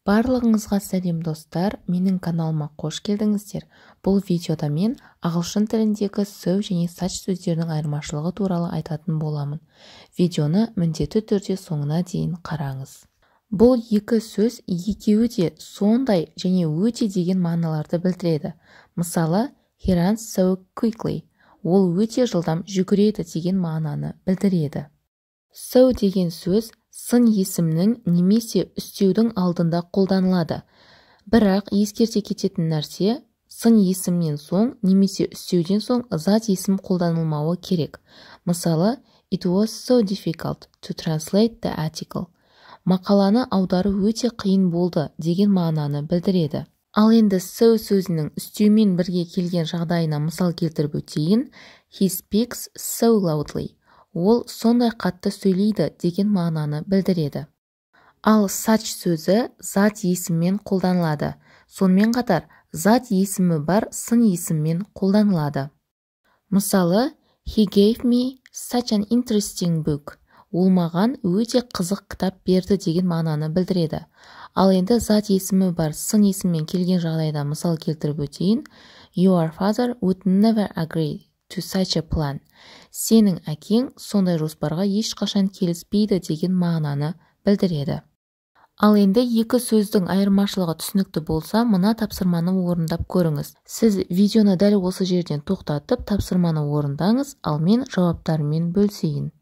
Барлығыңызға сәлем достар, менің каналыма қош келдіңіздер. Бұл видеода мен ағылшын тіліндегі сөз және сач сөздерінің айырмашылығы туралы айтатын боламын. Видеоны міндетті түрде соңына дейін қараңыз. Бұл екі сөз екеуі де сондай және өте деген мағыналарды білдіреді. Мысалы, he runs so quickly. Ол өте жылдам жүгіреді деген мағынаны білдіреді. So деген сөз сын есімнің немесе үстеудің алдында қолданылады. Бірақ ескерте кететін нәрсе, сын есімнен соң немесе үстеуден соң зат есім қолданылмауы керек. Мысалы, it was so difficult to translate the article. Мақаланы аудару өте қиын болды деген мағынаны білдіреді. Ал енді so сөзінің үстеумен бірге келген жағдайына мысал келтіріп өтейін. He speaks so loudly. Ол сондай қатты сөйлейді деген мағынаны білдіреді. Ал such сөзі зат есіммен қолданылады. Сонымен қатар, зат есімі бар сын есіммен қолданылады. Мысалы, he gave me such an interesting book. Ол маған өте қызық кітап берді деген мағынаны білдіреді. Ал енді зат есімі бар сын есіммен келген жағдайда мысал келтіріп өтейін. Your father would never agree to such a plan. Сенің әкең сондай жоспарға ешқашан келіспейді деген мағынаны білдіреді. Ал енді екі сөздің айырмашылығы түсінікті болса, мына тапсырманы орындап көріңіз. Сіз видеоны дәл осы жерден тоқтатып, тапсырманы орындаңыз, ал мен жауаптарымен бөлісейін.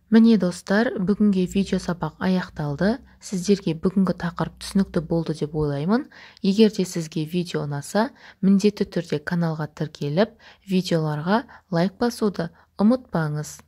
Міне достар, бүгінге видео сабақ аяқталды. Сіздерге бүгінгі тақырып түсінікті болды деп ойлаймын. Егер де сізге видео ұнаса, міндетті түрде каналға тіркеліп, видеоларға лайк басуды ұмытпаңыз.